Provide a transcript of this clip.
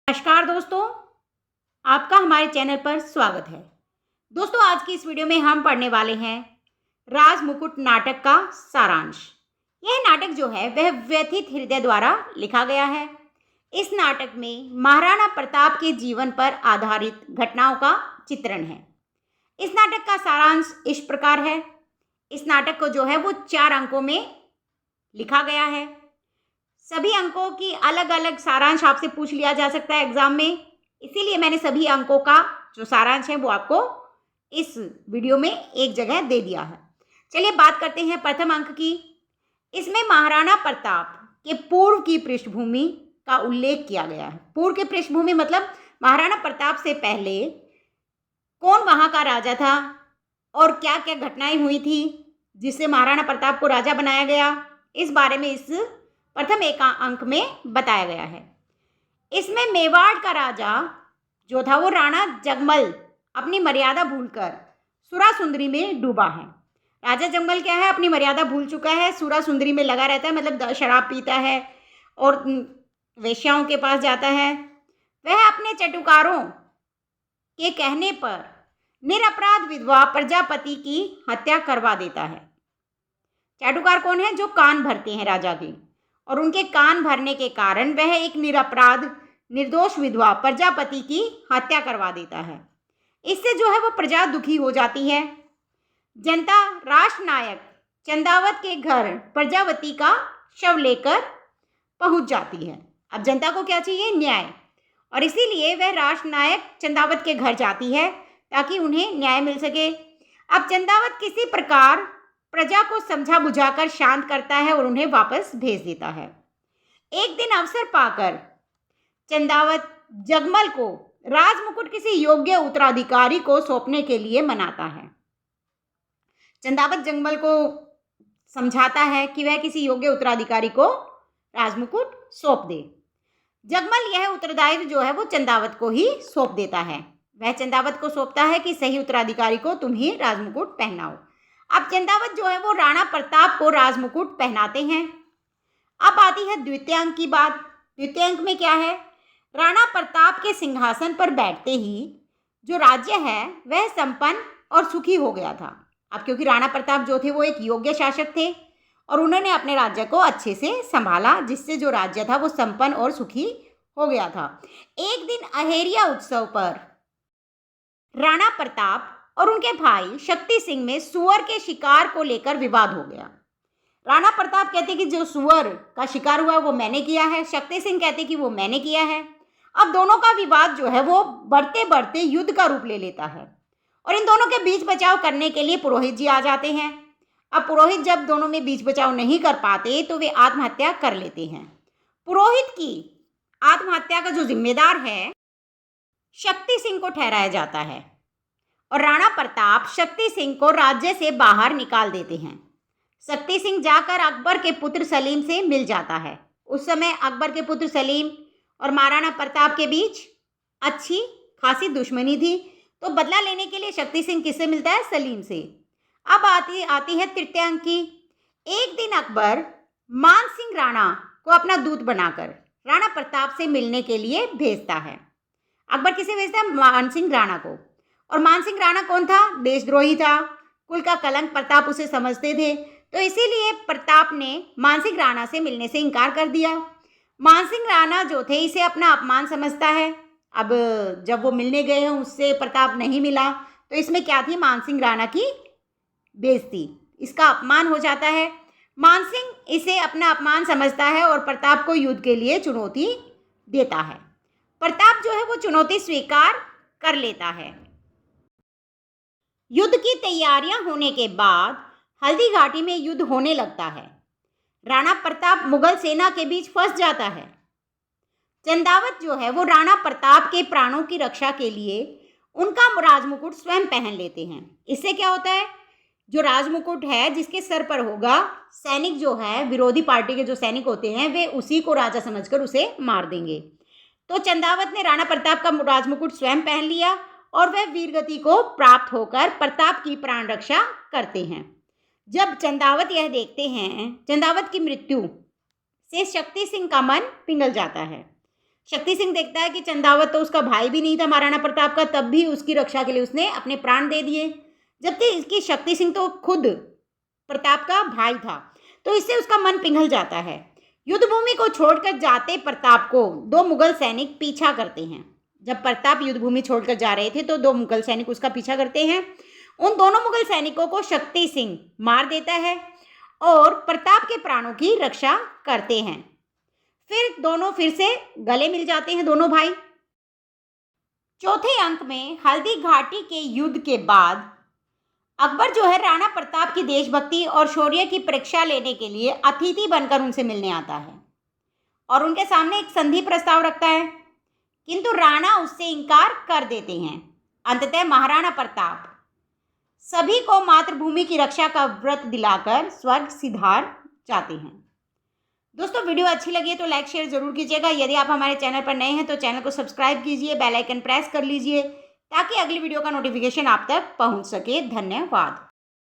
नमस्कार दोस्तों, आपका हमारे चैनल पर स्वागत है। दोस्तों, आज की इस वीडियो में हम पढ़ने वाले हैं राजमुकुट नाटक का सारांश। यह नाटक जो है वह व्यथित हृदय द्वारा लिखा गया है। इस नाटक में महाराणा प्रताप के जीवन पर आधारित घटनाओं का चित्रण है। इस नाटक का सारांश इस प्रकार है। इस नाटक को जो है वो 4 अंकों में लिखा गया है। सभी अंकों की अलग अलग सारांश आपसे पूछ लिया जा सकता है एग्जाम में, इसीलिए मैंने सभी अंकों का जो सारांश है वो आपको इस वीडियो में एक जगह दे दिया है। चलिए बात करते हैं प्रथम अंक की। इसमें महाराणा प्रताप के पूर्व की पृष्ठभूमि का उल्लेख किया गया है। पूर्व की पृष्ठभूमि मतलब महाराणा प्रताप से पहले कौन वहाँ का राजा था और क्या क्या घटनाएं हुई थी जिससे महाराणा प्रताप को राजा बनाया गया, इस बारे में इस प्रथम एक अंक में बताया गया है। इसमें मेवाड़ का राजा जो था वो राणा जगमल अपनी मर्यादा भूलकर सुरा सुंदरी में डूबा है। राजा जगमल क्या है, अपनी मर्यादा भूल चुका है, सुरा सुंदरी में लगा रहता है, मतलब शराब पीता है और वेश्याओं के पास जाता है। वह अपने चटुकारों के कहने पर निरपराध विधवा प्रजापति की हत्या करवा देता है। चाटुकार कौन है? जो कान भरते हैं राजा के, और उनके कान भरने के कारण वह एक निरपराध निर्दोष विधवा प्रजापति की हत्या करवा देता है। इससे जो है वो प्रजा दुखी हो जाती है। जनता राष्ट्रनायक चंदावत के घर प्रजावती का शव लेकर पहुंच जाती है। अब जनता को क्या चाहिए? न्याय, और इसीलिए वह राष्ट्रनायक चंदावत के घर जाती है ताकि उन्हें न्याय मिल सके। अब चंदावत किसी प्रकार प्रजा को समझा बुझाकर शांत करता है और उन्हें वापस भेज देता है। एक दिन अवसर पाकर चंदावत जगमल को राजमुकुट किसी योग्य उत्तराधिकारी को सौंपने के लिए मनाता है। चंदावत जगमल को समझाता है कि वह किसी योग्य उत्तराधिकारी को राजमुकुट सौंप दे। जगमल यह उत्तरदायित्व जो है वो चंदावत को ही सौंप देता है। वह चंदावत को सौंपता है कि सही उत्तराधिकारी को तुम ही राजमुकुट पहनाओ। अब चंदावत जो है वो राणा प्रताप को राजमुकुट पहनाते हैं। अब आती है द्वितीय अंक की बात। द्वितीय अंक में क्या है? राणा प्रताप के सिंहासन पर बैठते ही जो राज्य है वह संपन्न और सुखी हो गया था। अब क्योंकि राणा प्रताप जो थे वो एक योग्य शासक थे और उन्होंने अपने राज्य को अच्छे से संभाला, जिससे जो राज्य था वो संपन्न और सुखी हो गया था। एक दिन अहेरिया उत्सव पर राणा प्रताप और उनके भाई शक्ति सिंह में सुअर के शिकार को लेकर विवाद हो गया। राणा प्रताप कहते कि जो सुअर का शिकार हुआ वो मैंने किया है, शक्ति सिंह कहते कि वो मैंने किया है। अब दोनों का विवाद जो है वो बढ़ते बढ़ते युद्ध का रूप ले लेता है और इन दोनों के बीच बचाव करने के लिए पुरोहित जी आ जाते हैं। अब पुरोहित जब दोनों में बीच बचाव नहीं कर पाते तो वे आत्महत्या कर लेते हैं। पुरोहित की आत्महत्या का जो जिम्मेदार है शक्ति सिंह को ठहराया जाता है और राणा प्रताप शक्ति सिंह को राज्य से बाहर निकाल देते हैं। शक्ति सिंह जाकर अकबर के पुत्र सलीम से मिल जाता है। उस समय अकबर के पुत्र सलीम और महाराणा प्रताप के बीच अच्छी खासी दुश्मनी थी, तो बदला लेने के लिए शक्ति सिंह किससे मिलता है? सलीम से। अब आती है तृतीय अंक की। एक दिन अकबर मान सिंह राणा को अपना दूत बनाकर राणा प्रताप से मिलने के लिए भेजता है। अकबर किसे भेजता है? मान सिंह राणा को। और मान सिंह राणा कौन था? देशद्रोही था, कुल का कलंक प्रताप उसे समझते थे, तो इसीलिए प्रताप ने मान सिंह राणा से मिलने से इनकार कर दिया। मान सिंह राणा जो थे इसे अपना अपमान समझता है। अब जब वो मिलने गए हैं उससे प्रताप नहीं मिला, तो इसमें क्या थी? मान सिंह राणा की बेइज्जती, इसका अपमान हो जाता है। मान सिंह इसे अपना अपमान समझता है और प्रताप को युद्ध के लिए चुनौती देता है। प्रताप जो है वो चुनौती स्वीकार कर लेता है। युद्ध की तैयारियां होने के बाद हल्दी घाटी में युद्ध होने लगता है। राणा प्रताप मुगल सेना के बीच फंस जाता है। चंदावत जो है वो राणा प्रताप के प्राणों की रक्षा के लिए उनका राजमुकुट स्वयं पहन लेते हैं। इससे क्या होता है? जो राजमुकुट है जिसके सर पर होगा, सैनिक जो है विरोधी पार्टी के जो सैनिक होते हैं वे उसी को राजा समझकर उसे मार देंगे। तो चंदावत ने राणा प्रताप का राजमुकुट स्वयं पहन लिया और वह वीरगति को प्राप्त होकर प्रताप की प्राण रक्षा करते हैं। जब चंदावत यह देखते हैं, चंदावत की मृत्यु से शक्ति सिंह का मन पिघल जाता है। शक्ति सिंह देखता है कि चंदावत तो उसका भाई भी नहीं था महाराणा प्रताप का, तब भी उसकी रक्षा के लिए उसने अपने प्राण दे दिए, जबकि इसकी शक्ति सिंह तो खुद प्रताप का भाई था। तो इससे उसका मन पिघल जाता है। युद्ध भूमि को छोड़कर जाते प्रताप को दो मुगल सैनिक पीछा करते हैं। जब प्रताप युद्ध भूमि छोड़कर जा रहे थे तो दो मुगल सैनिक उसका पीछा करते हैं। उन दोनों मुगल सैनिकों को शक्ति सिंह मार देता है और प्रताप के प्राणों की रक्षा करते हैं। फिर दोनों फिर से गले मिल जाते हैं, दोनों भाई। चौथे अंक में हल्दी घाटी के युद्ध के बाद अकबर जो है राणा प्रताप की देशभक्ति और शौर्य की परीक्षा लेने के लिए अतिथि बनकर उनसे मिलने आता है और उनके सामने एक संधि प्रस्ताव रखता है, किंतु राणा उससे इनकार कर देते हैं। अंततः महाराणा प्रताप सभी को मातृभूमि की रक्षा का व्रत दिलाकर स्वर्ग सिधार जाते हैं। दोस्तों, वीडियो अच्छी लगी तो लाइक शेयर जरूर कीजिएगा। यदि आप हमारे चैनल पर नए हैं तो चैनल को सब्सक्राइब कीजिए, बेल आइकन प्रेस कर लीजिए ताकि अगली वीडियो का नोटिफिकेशन आप तक पहुंच सके। धन्यवाद।